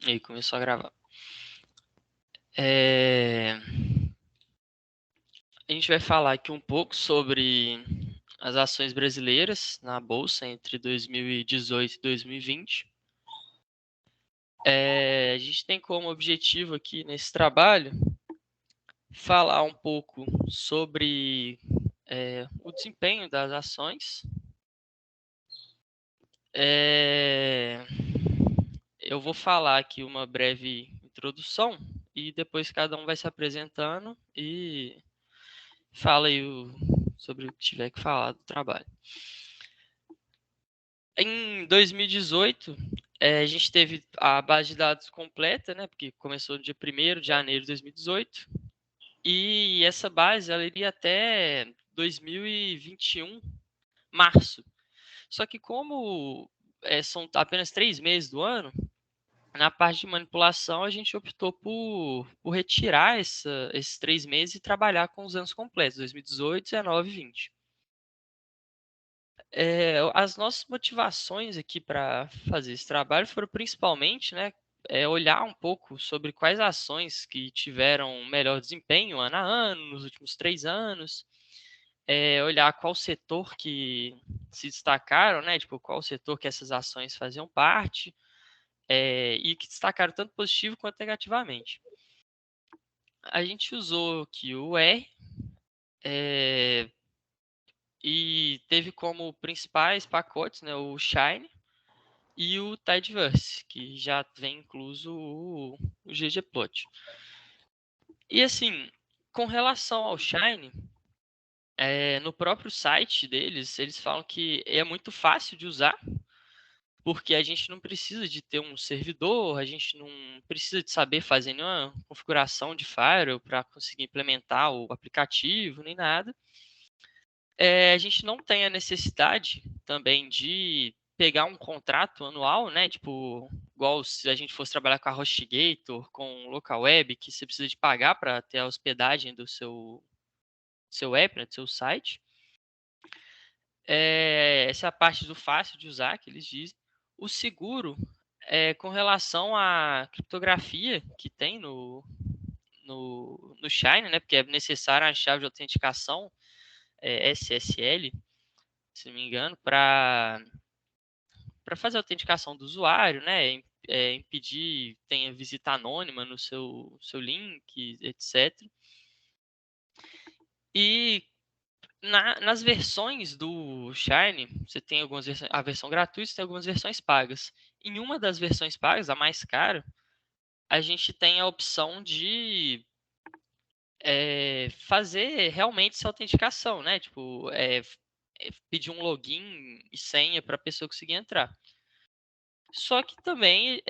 E aí começou a gravar. A gente vai falar aqui um pouco sobre as ações brasileiras na Bolsa entre 2018 e 2020. A gente tem como objetivo aqui nesse trabalho falar um pouco sobre o desempenho das ações. Eu vou falar aqui uma breve introdução e depois cada um vai se apresentando e fala aí sobre o que tiver que falar do trabalho. Em 2018, a gente teve a base de dados completa, né? Porque começou no dia 1º de janeiro de 2018. E essa base ela iria até 2021, março. Só que como são apenas 3 meses do ano, na parte de manipulação a gente optou por retirar esses 3 meses e trabalhar com os anos completos, 2018, 19 e 20. As nossas motivações aqui para fazer esse trabalho foram principalmente, né, olhar um pouco sobre quais ações que tiveram melhor desempenho ano a ano, nos últimos 3 anos, olhar qual setor que se destacaram, né, tipo, qual setor que essas ações faziam parte, e que destacaram tanto positivo quanto negativamente. A gente usou aqui o R, e teve como principais pacotes, né, o Shine e o Tideverse, que já vem incluso o ggplot. E assim, com relação ao Shine, no próprio site deles, eles falam que é muito fácil de usar, porque a gente não precisa de ter um servidor, a gente não precisa de saber fazer nenhuma configuração de firewall para conseguir implementar o aplicativo, nem nada. A gente não tem a necessidade também de pegar um contrato anual, né? Tipo, igual se a gente fosse trabalhar com a HostGator, com local web, que você precisa de pagar para ter a hospedagem do seu app, né, do seu site. Essa é a parte do fácil de usar, que eles dizem. O seguro, com relação à criptografia que tem no Shine, né? Porque é necessária a chave de autenticação, SSL, se não me engano, para fazer a autenticação do usuário, né? Impedir tenha visita anônima no seu link, etc. E nas versões do Shine, você tem algumas versões, a versão gratuita, tem algumas versões pagas. Em uma das versões pagas, a mais cara, a gente tem a opção de fazer realmente essa autenticação, né? Tipo, pedir um login e senha para a pessoa conseguir entrar. Só que também,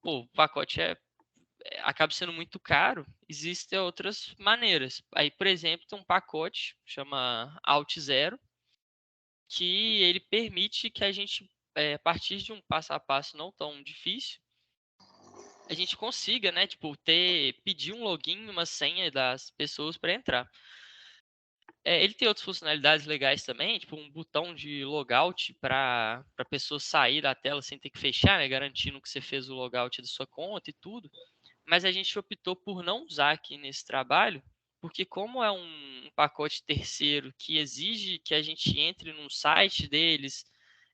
o pacote acaba sendo muito caro, existem outras maneiras. Aí, por exemplo, tem um pacote, chama Alt Zero, que ele permite que a gente, a partir de um passo a passo não tão difícil, a gente consiga, né, tipo, pedir um login e uma senha das pessoas para entrar. Ele tem outras funcionalidades legais também, tipo um botão de logout para a pessoa sair da tela sem ter que fechar, né, garantindo que você fez o logout da sua conta e tudo. Mas a gente optou por não usar aqui nesse trabalho, porque como é um pacote terceiro que exige que a gente entre num site deles,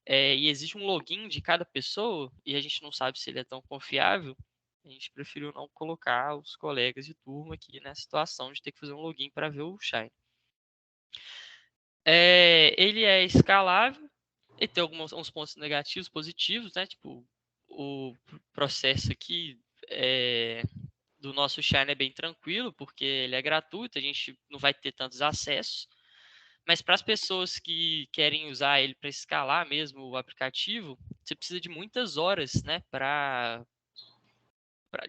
e exige um login de cada pessoa, e a gente não sabe se ele é tão confiável, a gente preferiu não colocar os colegas de turma aqui nessa situação de ter que fazer um login para ver o Shine. Ele é escalável, ele tem uns pontos negativos, positivos, né? Tipo, o processo aqui do nosso Shine é bem tranquilo, porque ele é gratuito, a gente não vai ter tantos acessos. Mas para as pessoas que querem usar ele para escalar mesmo o aplicativo, você precisa de muitas horas, né?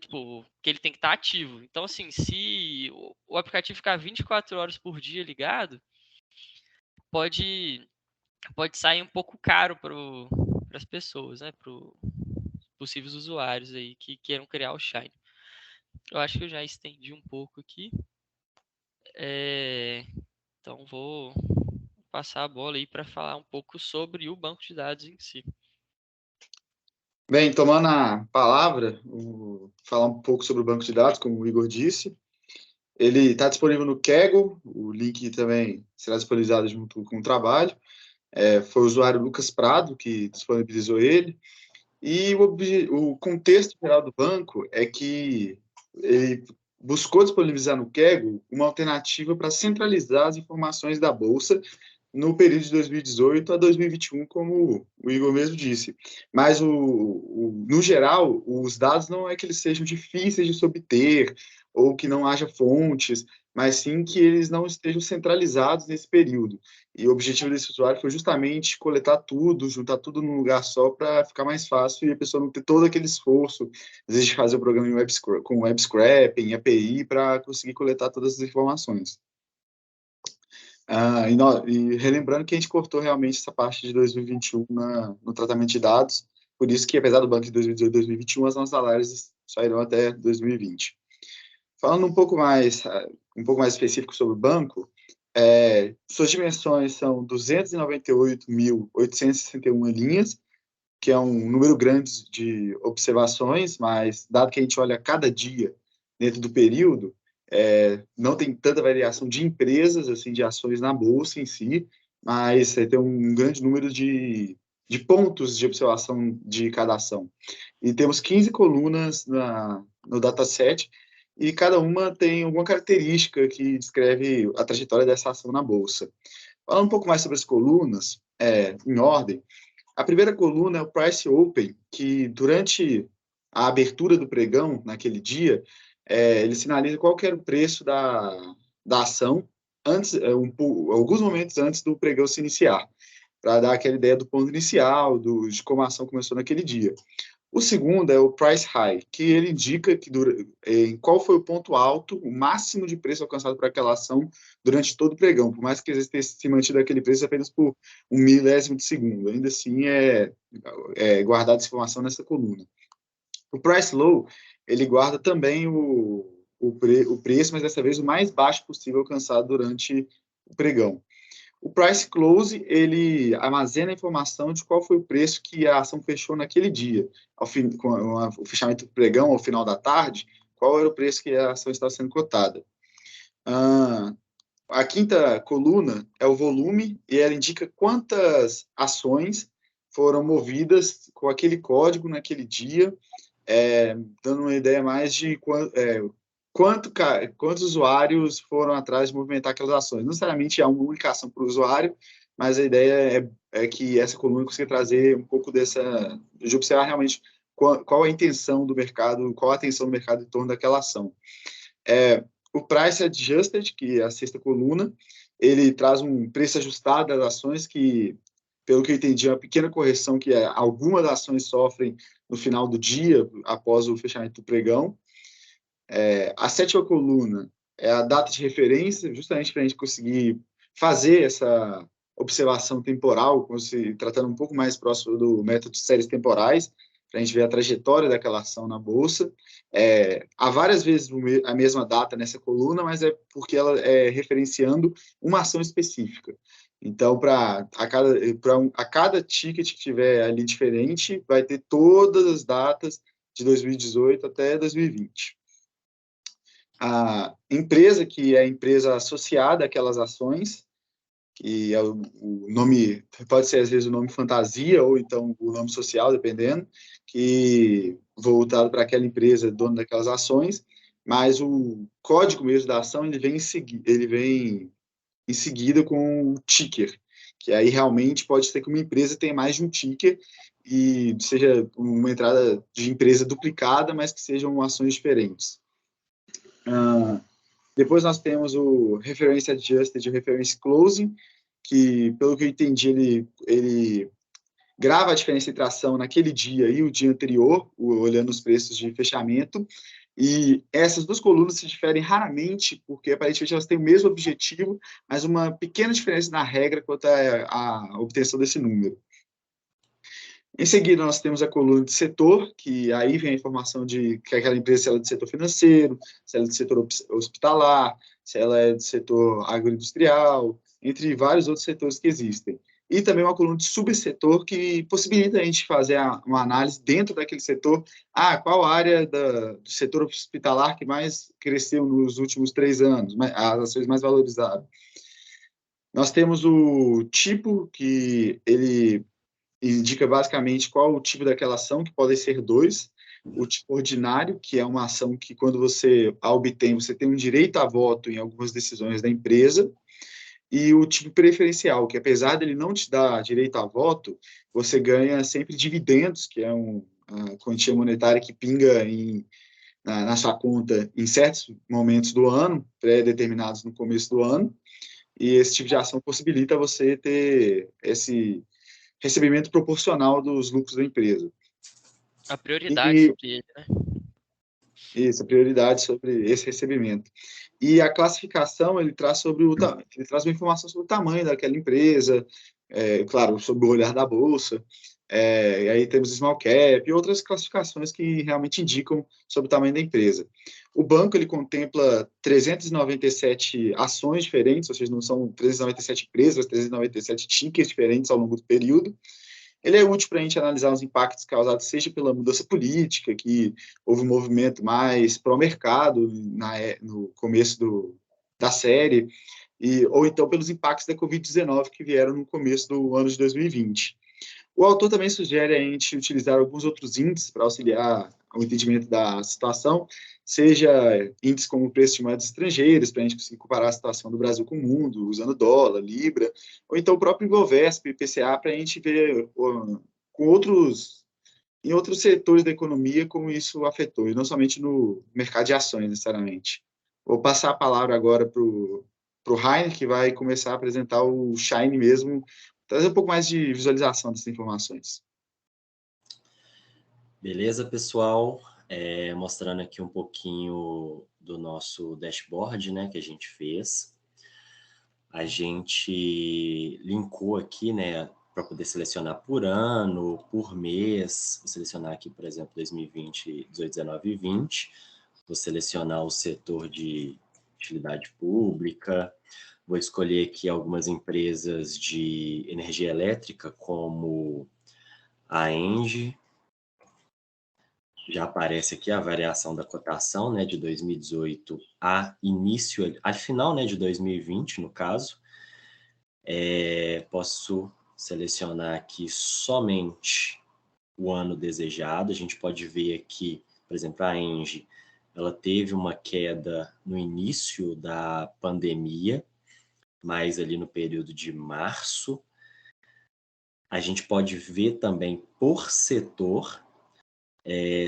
Tipo, que ele tem que estar ativo. Então, assim, se o aplicativo ficar 24 horas por dia ligado, pode sair um pouco caro para as pessoas, né? Para os possíveis usuários aí que queiram criar o Shine. Eu acho que eu já estendi um pouco aqui. Então vou passar a bola aí para falar um pouco sobre o banco de dados em si. Bem, tomando a palavra, falar um pouco sobre o banco de dados, como o Igor disse. Ele está disponível no Kaggle, o link também será disponibilizado junto com o trabalho. Foi o usuário Lucas Prado que disponibilizou ele. E o contexto geral do banco é que ele buscou disponibilizar no Kaggle uma alternativa para centralizar as informações da Bolsa no período de 2018 a 2021, como o Igor mesmo disse. Mas, no geral, os dados não é que eles sejam difíceis de se obter ou que não haja fontes, mas sim que eles não estejam centralizados nesse período. E o objetivo desse usuário foi justamente coletar tudo, juntar tudo num lugar só para ficar mais fácil e a pessoa não ter todo aquele esforço, às vezes, de fazer o programa com web scraping, API, para conseguir coletar todas as informações. E relembrando que a gente cortou realmente essa parte de 2021 no tratamento de dados, por isso que, apesar do banco de 2018 e 2021, as nossas análises sairão até 2020. Falando um pouco mais específico sobre o banco, suas dimensões são 298.861 linhas, que é um número grande de observações, mas dado que a gente olha cada dia dentro do período, não tem tanta variação de empresas, assim, de ações na bolsa em si, mas tem um grande número de pontos de observação de cada ação. E temos 15 colunas no dataset, e cada uma tem alguma característica que descreve a trajetória dessa ação na bolsa. Falando um pouco mais sobre as colunas, em ordem, a primeira coluna é o Price Open, que durante a abertura do pregão, naquele dia, ele sinaliza qual que era o preço da ação antes, alguns momentos antes do pregão se iniciar, para dar aquela ideia do ponto inicial, de como a ação começou naquele dia. O segundo é o Price High, que ele indica em qual foi o ponto alto, o máximo de preço alcançado por aquela ação durante todo o pregão, por mais que tenha se mantido aquele preço apenas por um milésimo de segundo. Ainda assim, guardada essa informação nessa coluna. O Price Low, ele guarda também o preço, mas dessa vez o mais baixo possível alcançado durante o pregão. O Price Close, ele armazena a informação de qual foi o preço que a ação fechou naquele dia, com o fechamento do pregão ao final da tarde, qual era o preço que a ação estava sendo cotada. A quinta coluna é o volume, e ela indica quantas ações foram movidas com aquele código naquele dia, dando uma ideia mais de quantos usuários foram atrás de movimentar aquelas ações. Não necessariamente há uma única ação para o usuário, mas a ideia é que essa coluna consiga trazer um pouco de observar realmente qual a intenção do mercado, qual a atenção do mercado em torno daquela ação. O Price Adjusted, que é a sexta coluna, ele traz um preço ajustado das ações que, pelo que eu entendi, é uma pequena correção que algumas ações sofrem no final do dia, após o fechamento do pregão. A sétima coluna é a data de referência, justamente para a gente conseguir fazer essa observação temporal, tratando um pouco mais próximo do método de séries temporais, para a gente ver a trajetória daquela ação na Bolsa. Há várias vezes a mesma data nessa coluna, mas é porque ela é referenciando uma ação específica. Então, a cada ticket que tiver ali diferente, vai ter todas as datas de 2018 até 2020. A empresa, que é a empresa associada àquelas ações, que é o nome, pode ser às vezes o nome fantasia ou então o nome social, dependendo, que voltado para aquela empresa dona daquelas ações, mas o código mesmo da ação ele vem em seguida com o ticker, que aí realmente pode ser que uma empresa tenha mais de um ticker e seja uma entrada de empresa duplicada, mas que sejam ações diferentes. Depois nós temos o Reference Adjusted e o Reference Closing, que, pelo que eu entendi, ele grava a diferença entre a ação naquele dia e o dia anterior, olhando os preços de fechamento, e essas duas colunas se diferem raramente, porque aparentemente elas têm o mesmo objetivo, mas uma pequena diferença na regra quanto à obtenção desse número. Em seguida, nós temos a coluna de setor, que aí vem a informação de que aquela empresa, se ela é do setor financeiro, se ela é do setor hospitalar, se ela é do setor agroindustrial, entre vários outros setores que existem. e também uma coluna de subsetor que possibilita a gente fazer uma análise dentro daquele setor. Qual área do setor hospitalar que mais cresceu nos últimos 3 anos, as ações mais valorizadas. Nós temos o tipo, que ele indica basicamente qual o tipo daquela ação, que podem ser 2. O tipo ordinário, que é uma ação que, quando você a obtém, você tem um direito a voto em algumas decisões da empresa. E o tipo preferencial, que apesar dele não te dar direito a voto, você ganha sempre dividendos, que é uma quantia monetária que pinga na sua conta em certos momentos do ano, pré-determinados no começo do ano, e esse tipo de ação possibilita você ter esse recebimento proporcional dos lucros da empresa. A prioridade E sobre ele, né? isso, a prioridade sobre esse recebimento. E a classificação, ele traz uma informação sobre o tamanho daquela empresa, claro, sobre o olhar da bolsa, e aí temos small cap e outras classificações que realmente indicam sobre o tamanho da empresa. O banco, ele contempla 397 ações diferentes, ou seja, não são 397 empresas, 397 tickets diferentes ao longo do período. Ele é útil para a gente analisar os impactos causados, seja pela mudança política, que houve um movimento mais pró-mercado no começo da série, ou então pelos impactos da Covid-19 que vieram no começo do ano de 2020. O autor também sugere a gente utilizar alguns outros índices para auxiliar o entendimento da situação, seja índices como o preço de moedas estrangeiras, para a gente conseguir comparar a situação do Brasil com o mundo, usando dólar, libra, ou então o próprio Ibovespa, IPCA, para a gente ver em outros setores da economia como isso afetou, e não somente no mercado de ações, necessariamente. Vou passar a palavra agora para o Rainer, que vai começar a apresentar o Shine mesmo, trazer um pouco mais de visualização dessas informações. Beleza, pessoal? Mostrando aqui um pouquinho do nosso dashboard, né, que a gente fez. A gente linkou aqui, né, para poder selecionar por ano, por mês. Vou selecionar aqui, por exemplo, 2020, 18, 19 e 20. Vou selecionar o setor de utilidade pública. Vou escolher aqui algumas empresas de energia elétrica, como a ENGIE. Já aparece aqui a variação da cotação, né, de 2018 a final, né, de 2020, no caso. Posso selecionar aqui somente o ano desejado. A gente pode ver aqui, por exemplo, a ENGIE, ela teve uma queda no início da pandemia, mas ali no período de março. A gente pode ver também por setor.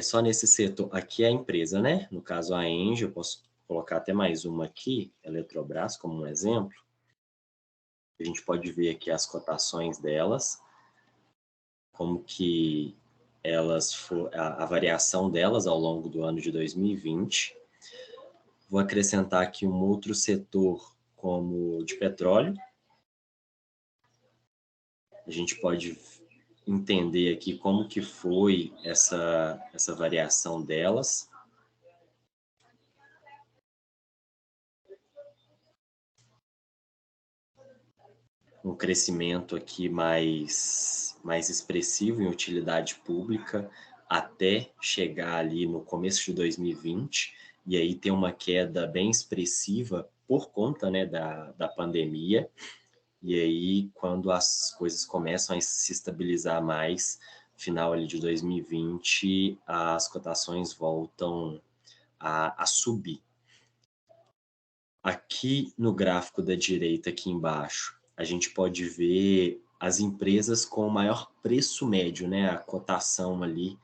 Só nesse setor, aqui é a empresa, né? No caso, a ENGIE, eu posso colocar até mais uma aqui, Eletrobras, como um exemplo. A gente pode ver aqui as cotações delas, como que a variação delas ao longo do ano de 2020. Vou acrescentar aqui um outro setor, como de petróleo. A gente pode entender aqui como que foi essa variação delas. Um crescimento aqui mais expressivo em utilidade pública até chegar ali no começo de 2020, e aí tem uma queda bem expressiva por conta, né, da pandemia. E aí, quando as coisas começam a se estabilizar mais, final ali de 2020, as cotações voltam a subir. Aqui no gráfico da direita, aqui embaixo, a gente pode ver as empresas com o maior preço médio, né? A cotação ali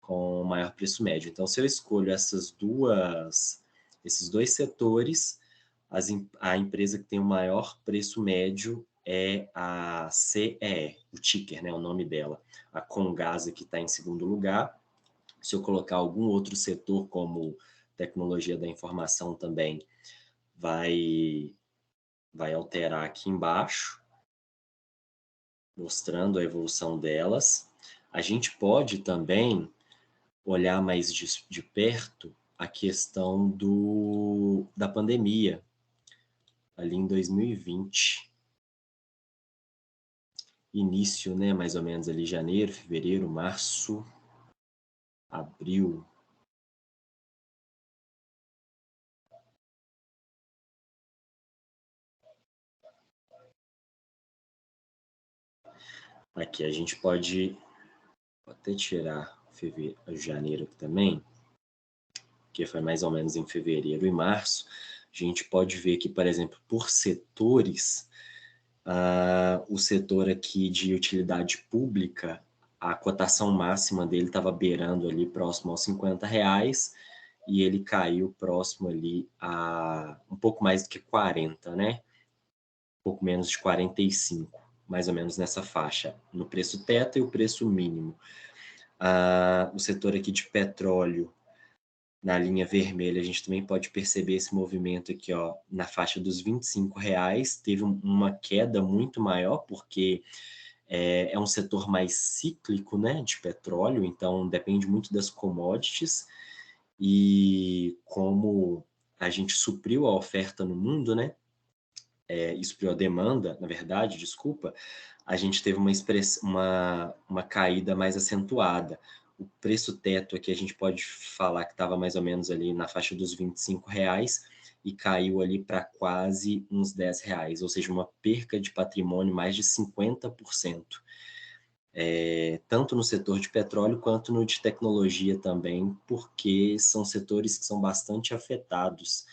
com o maior preço médio. Então, se eu escolho esses dois setores, a empresa que tem o maior preço médio é a CEE, o ticker, né? O nome dela. A Comgás, que está em segundo lugar. Se eu colocar algum outro setor, como tecnologia da informação também, vai alterar aqui embaixo, mostrando a evolução delas. A gente pode também olhar mais de perto a questão da pandemia, ali em 2020. início, né, mais ou menos ali janeiro, fevereiro, março, abril. Aqui a gente pode até tirar fevereiro, janeiro aqui também, que foi mais ou menos em fevereiro e março. A gente pode ver aqui, por exemplo, por setores, o setor aqui de utilidade pública, a cotação máxima dele estava beirando ali próximo aos R$50, e ele caiu próximo ali a um pouco mais do que 40, né? Um pouco menos de 45, mais ou menos nessa faixa, no preço teto e o preço mínimo. O setor aqui de petróleo, na linha vermelha, a gente também pode perceber esse movimento aqui, ó, na faixa dos R$25, teve uma queda muito maior, porque é um setor mais cíclico, né, de petróleo, então depende muito das commodities, e como a gente supriu a oferta no mundo, né, e supriu a demanda, na verdade, desculpa, a gente teve uma caída mais acentuada. O preço teto aqui a gente pode falar que estava mais ou menos ali na faixa dos R$25 e caiu ali para quase uns R$10, ou seja, uma perca de patrimônio mais de 50%. Tanto no setor de petróleo quanto no de tecnologia também, porque são setores que são bastante afetados,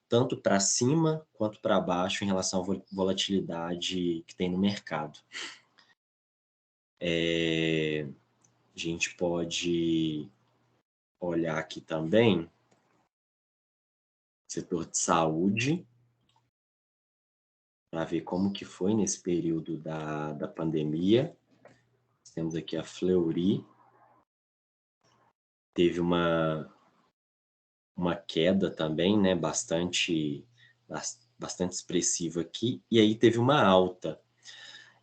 tanto para cima quanto para baixo em relação à volatilidade que tem no mercado. A gente pode olhar aqui também setor de saúde, para ver como que foi nesse período da pandemia. Temos aqui a Fleury, teve uma queda também, né, bastante expressiva aqui, e aí teve uma alta.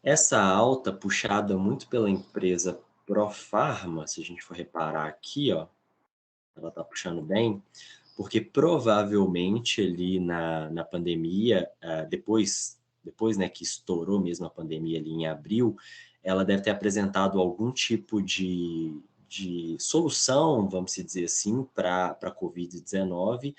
Essa alta, puxada muito pela empresa Profarma, se a gente for reparar aqui, ó, ela está puxando bem, porque provavelmente ali na pandemia, depois, né, que estourou mesmo a pandemia ali em abril, ela deve ter apresentado algum tipo de solução, vamos dizer assim, para a Covid-19,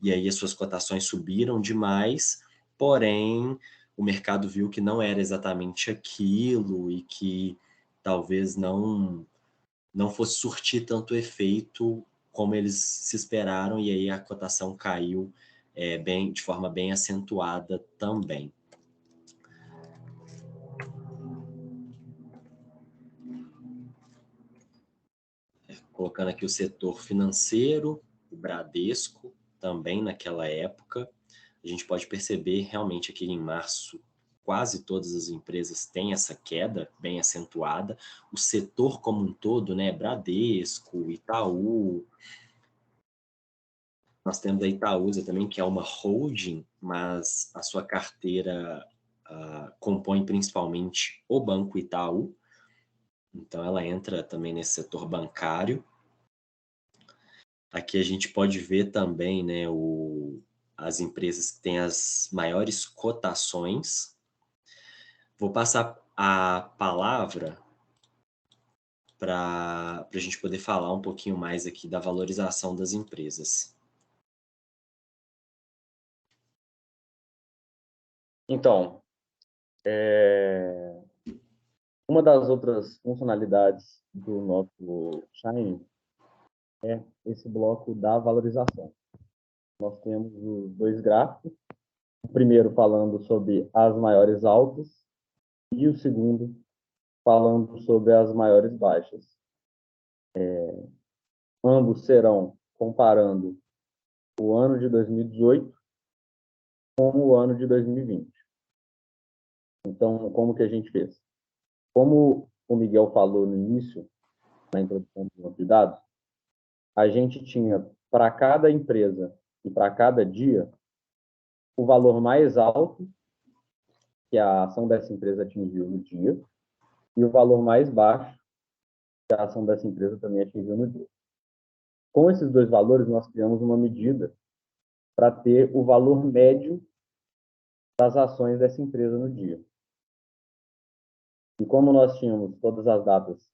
e aí as suas cotações subiram demais, porém o mercado viu que não era exatamente aquilo e que talvez não fosse surtir tanto efeito como eles se esperaram, e aí a cotação caiu de forma bem acentuada também. Colocando aqui o setor financeiro, o Bradesco, também naquela época, a gente pode perceber realmente aqui em março, quase todas as empresas têm essa queda bem acentuada. O setor como um todo, né, Bradesco, Itaú, nós temos a Itaúsa também, que é uma holding, mas a sua carteira compõe principalmente o Banco Itaú, então ela entra também nesse setor bancário. Aqui a gente pode ver também, né, as empresas que têm as maiores cotações. Vou passar a palavra para a gente poder falar um pouquinho mais aqui da valorização das empresas. Então, uma das outras funcionalidades do nosso Shine é esse bloco da valorização. Nós temos os dois gráficos, o primeiro falando sobre as maiores altas e o segundo falando sobre as maiores baixas. Ambos serão comparando o ano de 2018 com o ano de 2020. Então, como que a gente fez? Como o Miguel falou no início, na introdução do banco de dados, a gente tinha para cada empresa e para cada dia o valor mais alto que a ação dessa empresa atingiu no dia e o valor mais baixo que a ação dessa empresa também atingiu no dia. Com esses dois valores, nós criamos uma medida para ter o valor médio das ações dessa empresa no dia. E como nós tínhamos todas as datas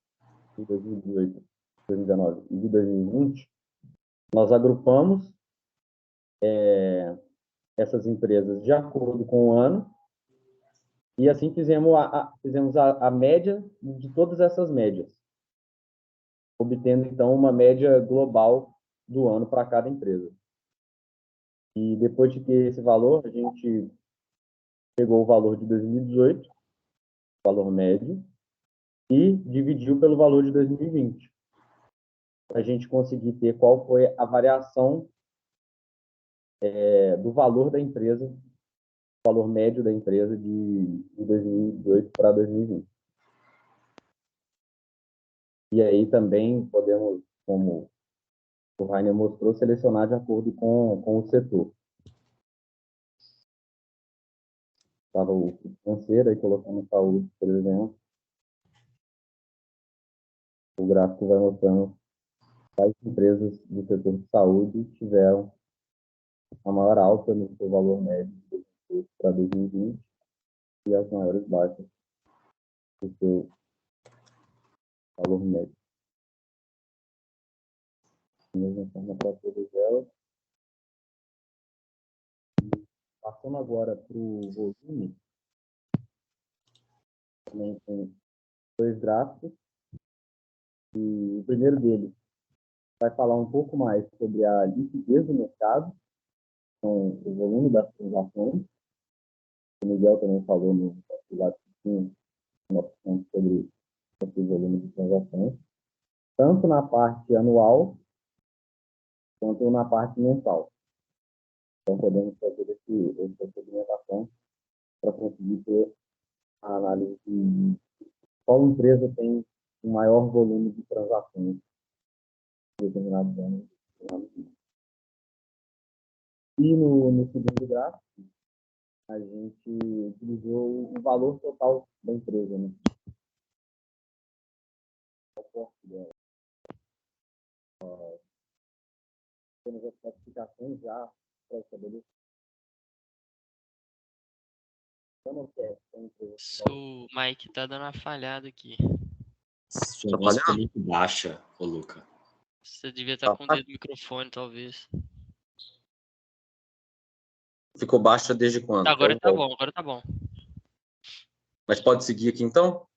de 2018, 2019 e de 2020, nós agrupamos essas empresas de acordo com o ano e assim fizemos a média de todas essas médias, obtendo então uma média global do ano para cada empresa. E depois de ter esse valor, a gente pegou o valor de 2018, valor médio, e dividiu pelo valor de 2020, para a gente conseguir ter qual foi a variação do valor da empresa, valor médio da empresa de 2018 para 2020. E aí também podemos, como o Rainer mostrou, selecionar de acordo com o setor. Estava o financeiro, aí colocando saúde, por exemplo. O gráfico vai mostrando quais empresas do setor de saúde tiveram a maior alta no seu valor médio de 2018 para 2020 e as maiores baixas do seu valor médio. Da mesma forma para todas elas. Passando agora para o volume, também tem dois gráficos. E o primeiro deles vai falar um pouco mais sobre a liquidez do mercado, então, o volume das transações. O Miguel também falou no episódio que tinha uma opção sobre o volume de transações, tanto na parte anual quanto na parte mensal. Então, podemos fazer essa segmentação para conseguir ter a análise de qual empresa tem o maior volume de transações em determinados anos. E no segundo gráfico, a gente utilizou o valor total da empresa, né? O aporte dela. Temos as classificações já pré-estabelecidas. O Mike tá dando uma falhada aqui. Sua voz ficou muito baixa, ô Luca. Você devia estar com o dedo no microfone, talvez. Ficou baixa desde quando? Agora tá bom, agora tá bom. Mas pode seguir aqui então?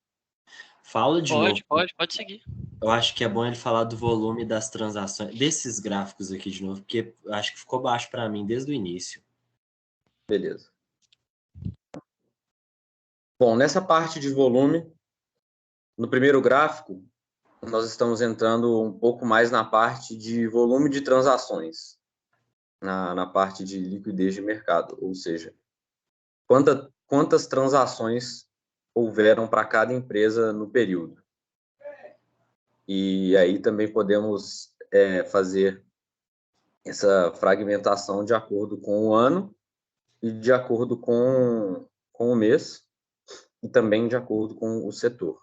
Fala de novo. Pode seguir. Eu acho que é bom ele falar do volume das transações, desses gráficos aqui de novo, porque eu acho que ficou baixo para mim desde o início. Beleza. Bom, nessa parte de volume, no primeiro gráfico, nós estamos entrando um pouco mais na parte de volume de transações, na parte de liquidez de mercado, ou seja, quantas transações houveram para cada empresa no período. E aí também podemos fazer essa fragmentação de acordo com o ano e de acordo com o mês e também de acordo com o setor.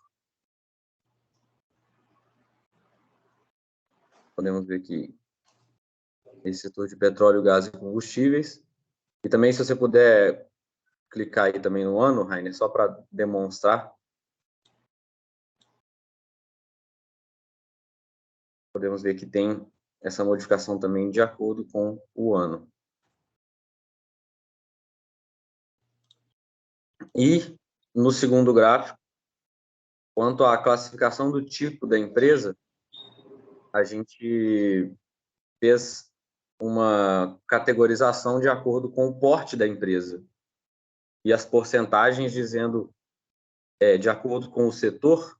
Podemos ver aqui esse setor de petróleo, gás e combustíveis. E também, se você puder clicar aí também no ano, Rainer, só para demonstrar. Podemos ver que tem essa modificação também de acordo com o ano. E no segundo gráfico, quanto à classificação do tipo da empresa, a gente fez uma categorização de acordo com o porte da empresa. E as porcentagens dizendo, de acordo com o setor,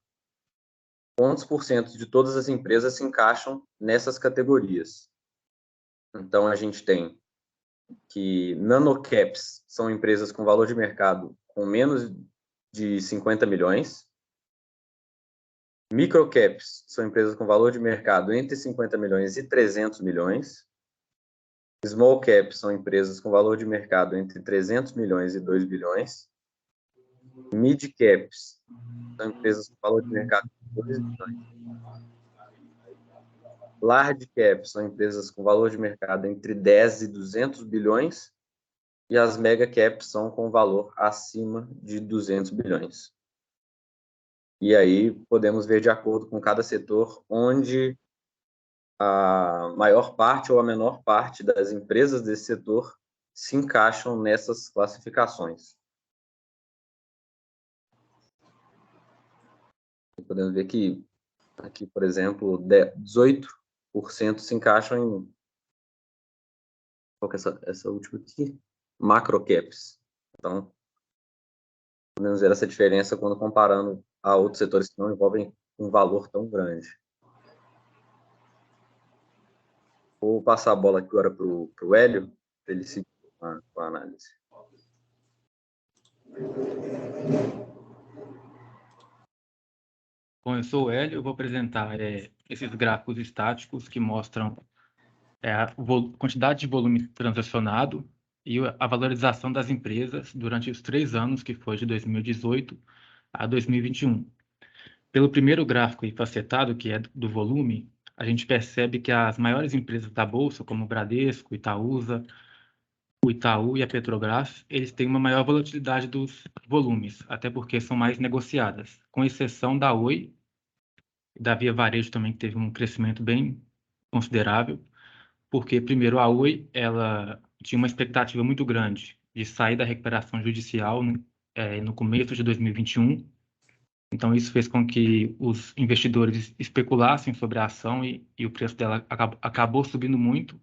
quantos por cento de todas as empresas se encaixam nessas categorias. Então, a gente tem que nanocaps são empresas com valor de mercado com menos de 50 milhões. Microcaps são empresas com valor de mercado entre 50 milhões e 300 milhões. Small caps são empresas com valor de mercado entre 300 milhões e 2 bilhões. Mid caps são empresas com valor de mercado de 2 bilhões. Large caps são empresas com valor de mercado entre 10 e 200 bilhões. E as mega caps são com valor acima de 200 bilhões. E aí podemos ver de acordo com cada setor onde a maior parte ou a menor parte das empresas desse setor se encaixam nessas classificações. Podemos ver que aqui, por exemplo, 18% se encaixam em... Qual que é essa última aqui? Macrocaps. Então, podemos ver essa diferença quando comparando a outros setores que não envolvem um valor tão grande. Vou passar a bola agora para o Hélio, para ele seguir com a análise. Bom, eu sou o Hélio, eu vou apresentar esses gráficos estáticos que mostram a quantidade de volume transacionado e a valorização das empresas durante os 3 anos, que foi de 2018 a 2021. Pelo primeiro gráfico aí facetado, que é do volume, a gente percebe que as maiores empresas da Bolsa, como o Bradesco, Itaúsa, o Itaú e a Petrobras, eles têm uma maior volatilidade dos volumes, até porque são mais negociadas, com exceção da Oi, da Via Varejo também teve um crescimento bem considerável, porque, primeiro, a Oi ela tinha uma expectativa muito grande de sair da recuperação judicial no começo de 2021. Então, isso fez com que os investidores especulassem sobre a ação e o preço dela acabou subindo muito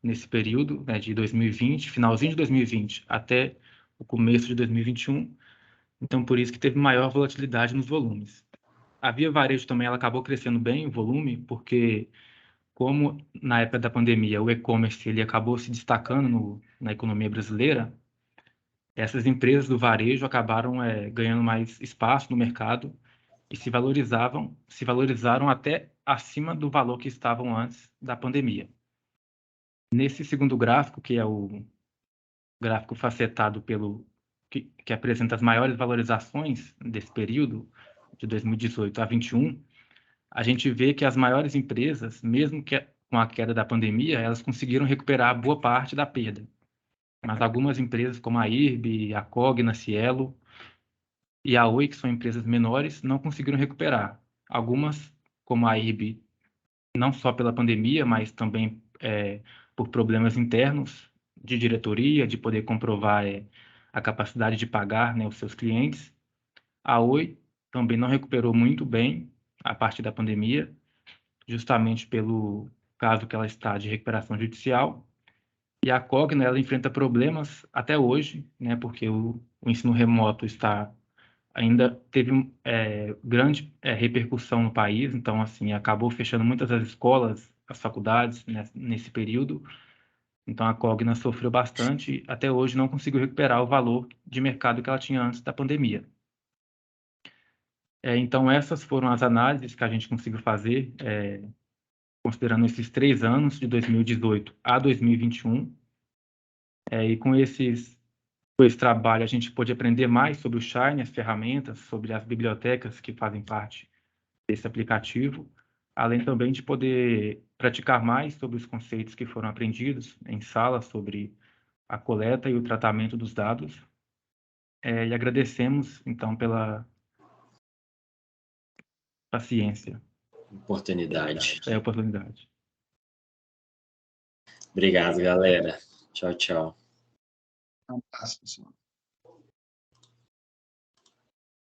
nesse período, né, de 2020, finalzinho de 2020 até o começo de 2021. Então, por isso que teve maior volatilidade nos volumes. A Via Varejo também ela acabou crescendo bem o volume, porque como na época da pandemia o e-commerce ele acabou se destacando na economia brasileira, essas empresas do varejo acabaram ganhando mais espaço no mercado e se valorizaram até acima do valor que estavam antes da pandemia. Nesse segundo gráfico, que é o gráfico facetado que apresenta as maiores valorizações desse período, de 2018 a 21, a gente vê que as maiores empresas, mesmo com a queda da pandemia, elas conseguiram recuperar boa parte da perda. Mas algumas empresas, como a IRB, a Cogna, a Cielo e a Oi, que são empresas menores, não conseguiram recuperar. Algumas, como a IRB, não só pela pandemia, mas também por problemas internos de diretoria, de poder comprovar a capacidade de pagar, né, os seus clientes. A Oi também não recuperou muito bem a partir da pandemia, justamente pelo caso que ela está de recuperação judicial. E a Cogna, ela enfrenta problemas até hoje, né, porque o ensino remoto ainda teve grande repercussão no país, então, assim, acabou fechando muitas das escolas, as faculdades, né, nesse período. Então, a Cogna sofreu bastante, até hoje não conseguiu recuperar o valor de mercado que ela tinha antes da pandemia. Então, essas foram as análises que a gente conseguiu fazer, considerando esses 3 anos, de 2018 a 2021. E com esse trabalho, a gente pôde aprender mais sobre o Shine, as ferramentas, sobre as bibliotecas que fazem parte desse aplicativo, além também de poder praticar mais sobre os conceitos que foram aprendidos em sala sobre a coleta e o tratamento dos dados. E agradecemos, então, pela paciência. Oportunidade. Oportunidade. Obrigado, galera. Tchau, tchau. Um abraço, pessoal.